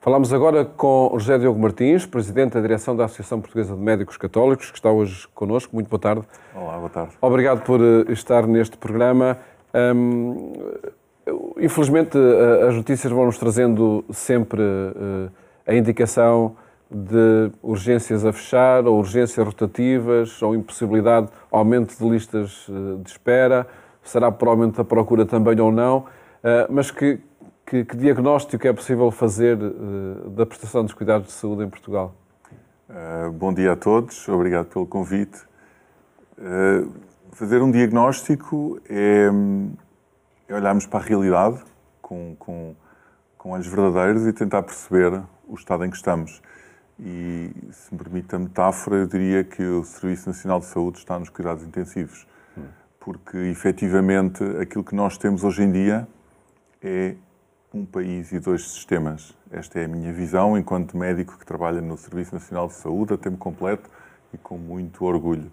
Falamos agora com o José Diogo Martins, Presidente da Direção da Associação Portuguesa de Médicos Católicos, que está hoje connosco. Muito boa tarde. Olá, boa tarde. Obrigado por estar neste programa. Infelizmente, as notícias vão-nos trazendo sempre a indicação de urgências a fechar, ou urgências rotativas, ou impossibilidade, aumento de listas de espera. Será por aumento da procura também ou não, mas que diagnóstico é possível fazer da prestação dos cuidados de saúde em Portugal? Bom dia a todos, obrigado pelo convite. Fazer um diagnóstico é olharmos para a realidade com olhos verdadeiros e tentar perceber o estado em que estamos. E, se me permite a metáfora, eu diria que o Serviço Nacional de Saúde está nos cuidados intensivos. Porque, efetivamente, aquilo que nós temos hoje em dia é um país e dois sistemas. Esta é a minha visão enquanto médico que trabalha no Serviço Nacional de Saúde a tempo completo e com muito orgulho.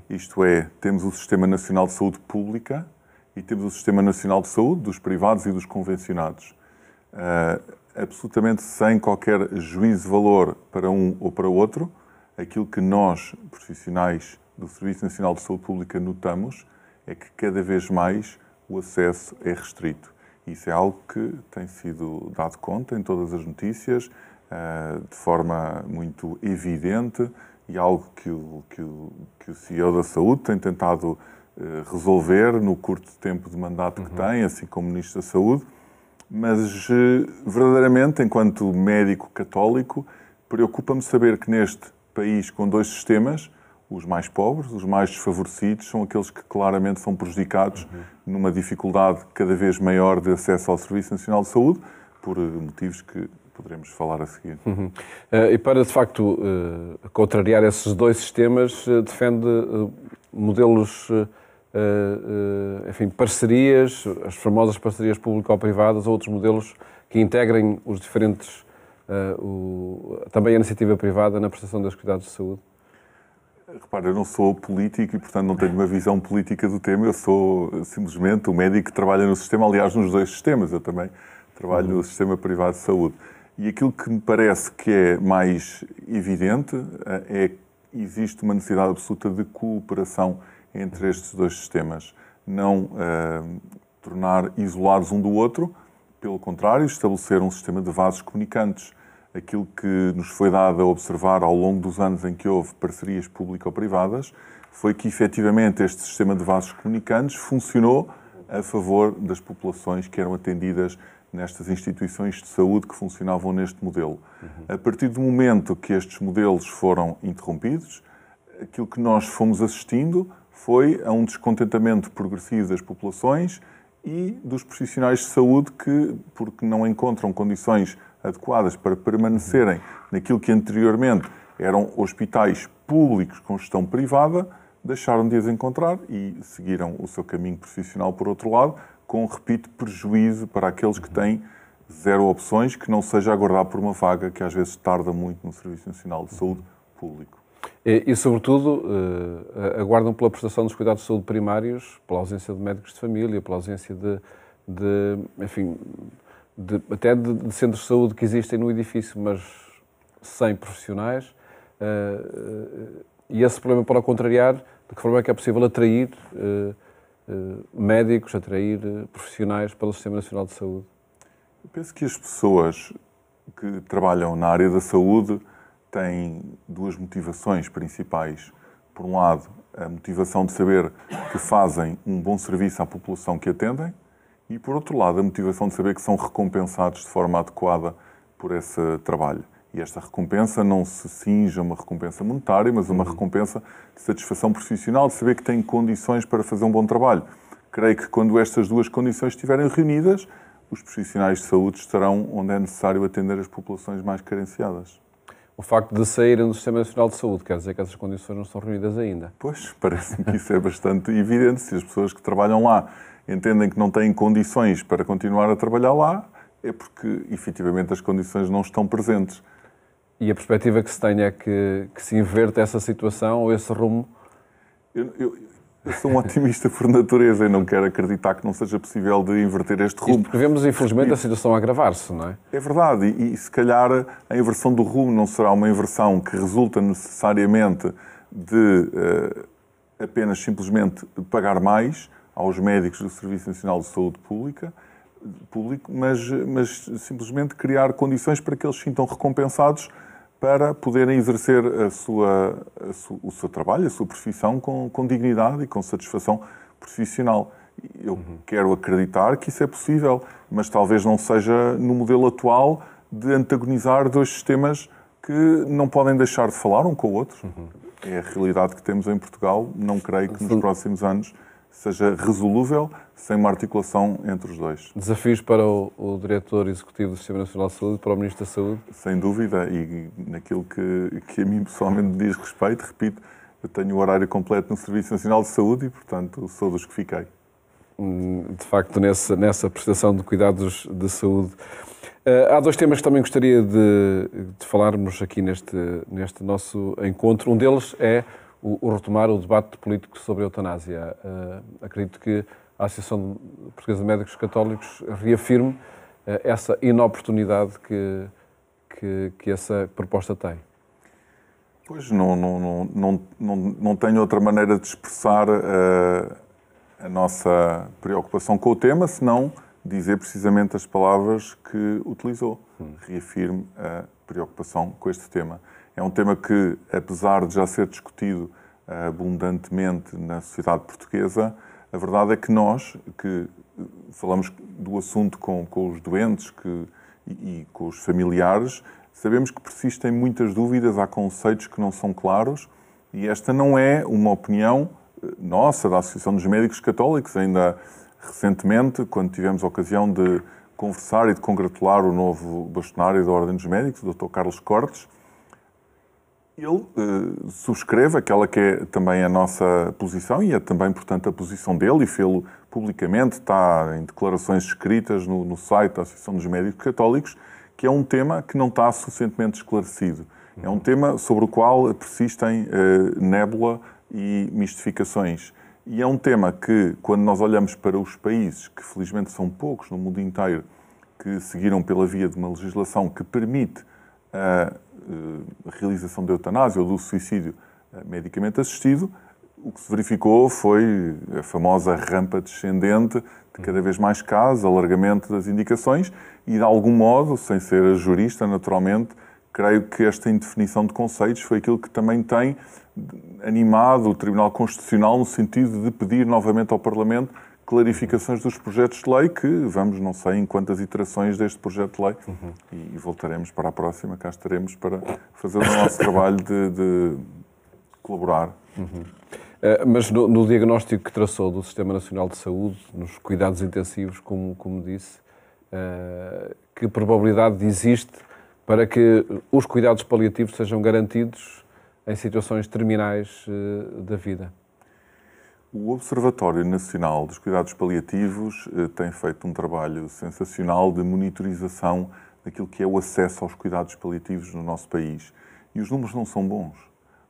Isto é, temos o Sistema Nacional de Saúde Pública e temos o Sistema Nacional de Saúde dos privados e dos convencionados. Absolutamente sem qualquer juízo de valor para um ou para o outro, aquilo que nós, profissionais do Serviço Nacional de Saúde Pública, notamos é que cada vez mais o acesso é restrito. Isso é algo que tem sido dado conta em todas as notícias, de forma muito evidente, e algo que o CEO da Saúde tem tentado resolver no curto tempo de mandato que tem, assim como Ministro da Saúde. Mas, verdadeiramente, enquanto médico católico, preocupa-me saber que neste país com dois sistemas, os mais pobres, os mais desfavorecidos, são aqueles que claramente são prejudicados numa dificuldade cada vez maior de acesso ao Serviço Nacional de Saúde, por motivos que poderemos falar a seguir. E para, de facto, contrariar esses dois sistemas, defende modelos, enfim, parcerias, as famosas parcerias público-privadas, ou outros modelos que integrem os diferentes, também a iniciativa privada na prestação dos cuidados de saúde? Repara, eu não sou político e, portanto, não tenho uma visão política do tema. Eu sou simplesmente o médico que trabalha no sistema, aliás, nos dois sistemas. Eu também trabalho no sistema privado de saúde. E aquilo que me parece que é mais evidente é que existe uma necessidade absoluta de cooperação entre estes dois sistemas. Não tornar isolados um do outro, pelo contrário, estabelecer um sistema de vasos comunicantes. Aquilo que nos foi dado a observar ao longo dos anos em que houve parcerias público-privadas foi que, efetivamente, este sistema de vasos comunicantes funcionou a favor das populações que eram atendidas nestas instituições de saúde que funcionavam neste modelo. A partir do momento que estes modelos foram interrompidos, aquilo que nós fomos assistindo foi a um descontentamento progressivo das populações e dos profissionais de saúde que, porque não encontram condições adequadas para permanecerem naquilo que anteriormente eram hospitais públicos com gestão privada, deixaram de as encontrar e seguiram o seu caminho profissional por outro lado, com, repito, prejuízo para aqueles que têm zero opções, que não seja aguardar por uma vaga que às vezes tarda muito no Serviço Nacional de Saúde Público. E sobretudo, aguardam pela prestação dos cuidados de saúde primários, pela ausência de médicos de família, pela ausência até de centros de saúde que existem no edifício, mas sem profissionais. E esse problema, para o contrariar, de que forma é que é possível atrair médicos, atrair profissionais para o Sistema Nacional de Saúde? Eu penso que as pessoas que trabalham na área da saúde têm duas motivações principais. Por um lado, a motivação de saber que fazem um bom serviço à população que atendem, e, por outro lado, a motivação de saber que são recompensados de forma adequada por esse trabalho. E esta recompensa não se cinge a uma recompensa monetária, mas uma recompensa de satisfação profissional, de saber que têm condições para fazer um bom trabalho. Creio que, quando estas duas condições estiverem reunidas, os profissionais de saúde estarão onde é necessário atender as populações mais carenciadas. O facto de saírem do Sistema Nacional de Saúde quer dizer que essas condições não estão reunidas ainda? Pois, parece-me que isso é bastante evidente. Se as pessoas que trabalham lá entendem que não têm condições para continuar a trabalhar lá, é porque, efetivamente, as condições não estão presentes. E a perspectiva que se tem é que se inverte essa situação ou esse rumo? Eu sou um otimista por natureza e não quero acreditar que não seja possível de inverter este rumo. Porque vemos, infelizmente, a situação a agravar-se, não é? É verdade, e se calhar a inversão do rumo não será uma inversão que resulta necessariamente de apenas simplesmente pagar mais aos médicos do Serviço Nacional de Saúde Público, mas simplesmente criar condições para que eles se sintam recompensados para poderem exercer o seu trabalho, a sua profissão com dignidade e com satisfação profissional. Eu quero acreditar que isso é possível, mas talvez não seja no modelo atual de antagonizar dois sistemas que não podem deixar de falar um com o outro. É a realidade que temos em Portugal. Não creio que nos próximos anos seja resolúvel sem uma articulação entre os dois. Desafios para o Diretor Executivo do Sistema Nacional de Saúde, para o Ministro da Saúde? Sem dúvida, e naquilo que a mim pessoalmente me diz respeito, repito, eu tenho o horário completo no Serviço Nacional de Saúde e, portanto, sou dos que fiquei. De facto, nessa prestação de cuidados de saúde. Há dois temas que também gostaria de falarmos aqui neste nosso encontro. Um deles é o retomar o debate político sobre a eutanásia. Acredito que a Associação Portuguesa de Médicos Católicos reafirme essa inoportunidade que essa proposta tem. Pois, não tenho outra maneira de expressar a nossa preocupação com o tema, senão dizer precisamente as palavras que utilizou. Reafirme a preocupação com este tema. É um tema que, apesar de já ser discutido abundantemente na sociedade portuguesa, a verdade é que nós, que falamos do assunto com os doentes e com os familiares, sabemos que persistem muitas dúvidas, há conceitos que não são claros, e esta não é uma opinião nossa, da Associação dos Médicos Católicos. Ainda recentemente, quando tivemos a ocasião de conversar e de congratular o novo bastonário da Ordem dos Médicos, o Dr. Carlos Cortes, ele subscreve aquela que é também a nossa posição e é também, portanto, a posição dele, e fê-lo publicamente, está em declarações escritas no site da Associação dos Médicos Católicos, que é um tema que não está suficientemente esclarecido. É um tema sobre o qual persistem nébula e mistificações. E é um tema que, quando nós olhamos para os países, que felizmente são poucos no mundo inteiro, que seguiram pela via de uma legislação que permite a realização da eutanásia ou do suicídio medicamente assistido, o que se verificou foi a famosa rampa descendente de cada vez mais casos, alargamento das indicações e, de algum modo, sem ser jurista, naturalmente, creio que esta indefinição de conceitos foi aquilo que também tem animado o Tribunal Constitucional no sentido de pedir novamente ao Parlamento clarificações dos projetos de lei, que vamos, não sei em quantas iterações deste projeto de lei, e voltaremos para a próxima, cá estaremos para fazer o nosso trabalho de colaborar. Mas no diagnóstico que traçou do Sistema Nacional de Saúde, nos cuidados intensivos, como disse, que probabilidade existe para que os cuidados paliativos sejam garantidos em situações terminais da vida? O Observatório Nacional dos Cuidados Paliativos tem feito um trabalho sensacional de monitorização daquilo que é o acesso aos cuidados paliativos no nosso país. E os números não são bons.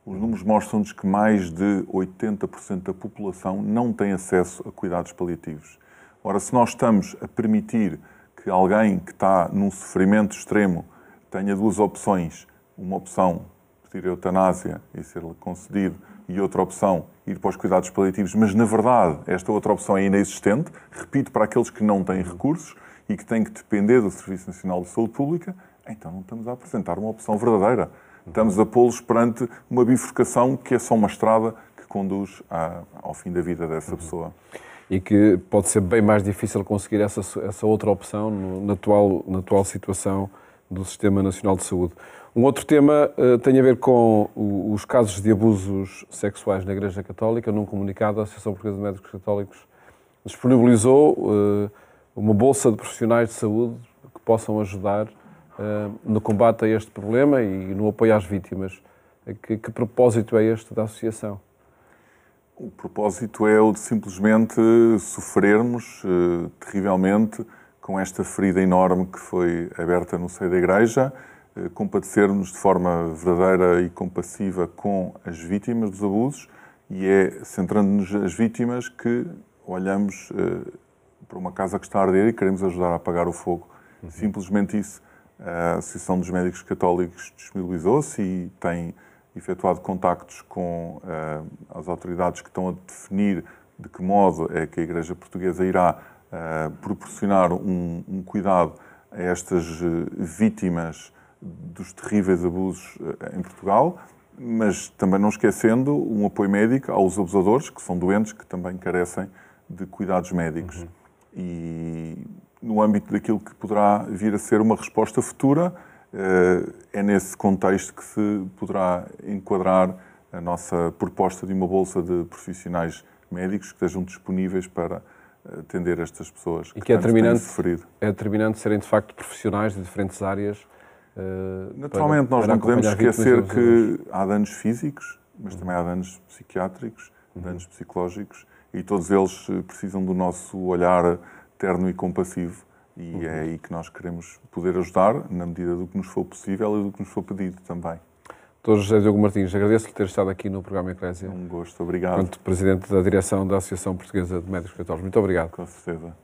Os números mostram-nos que mais de 80% da população não tem acesso a cuidados paliativos. Ora, se nós estamos a permitir que alguém que está num sofrimento extremo tenha duas opções, uma opção pedir a eutanásia e ser-lhe concedido, e outra opção, ir para os cuidados paliativos, mas, na verdade, esta outra opção é inexistente, repito, para aqueles que não têm recursos e que têm que depender do Serviço Nacional de Saúde Pública, então não estamos a apresentar uma opção verdadeira. Estamos a pô-los perante uma bifurcação que é só uma estrada que conduz ao fim da vida dessa pessoa. E que pode ser bem mais difícil conseguir essa outra opção na atual situação do Sistema Nacional de Saúde. Um outro tema tem a ver com os casos de abusos sexuais na Igreja Católica. Num comunicado, a Associação Portuguesa de Médicos Católicos disponibilizou uma bolsa de profissionais de saúde que possam ajudar no combate a este problema e no apoio às vítimas. Que propósito é este da Associação? O propósito é o de simplesmente sofrermos terrivelmente com esta ferida enorme que foi aberta no seio da Igreja, compadecermos de forma verdadeira e compassiva com as vítimas dos abusos E é centrando-nos as vítimas que olhamos para uma casa que está a arder e queremos ajudar a apagar o fogo. Simplesmente isso. A Associação dos Médicos Católicos disponibilizou-se e tem efetuado contactos com as autoridades que estão a definir de que modo é que a Igreja Portuguesa irá proporcionar um cuidado a estas vítimas dos terríveis abusos em Portugal, mas também não esquecendo um apoio médico aos abusadores, que são doentes, que também carecem de cuidados médicos. E no âmbito daquilo que poderá vir a ser uma resposta futura, é nesse contexto que se poderá enquadrar a nossa proposta de uma bolsa de profissionais médicos que estejam disponíveis para atender estas pessoas que tanto têm sofrido. É determinante serem, de facto, profissionais de diferentes áreas. Naturalmente, nós não podemos esquecer que há danos físicos, mas também há danos psiquiátricos, danos psicológicos, e todos eles precisam do nosso olhar terno e compassivo, e é aí que nós queremos poder ajudar, na medida do que nos for possível e do que nos for pedido também. Dr. José Diogo Martins, agradeço-lhe ter estado aqui no programa Eclésia. Um gosto, obrigado. Enquanto Presidente da Direção da Associação Portuguesa de Médicos Católicos. Muito obrigado. Com certeza.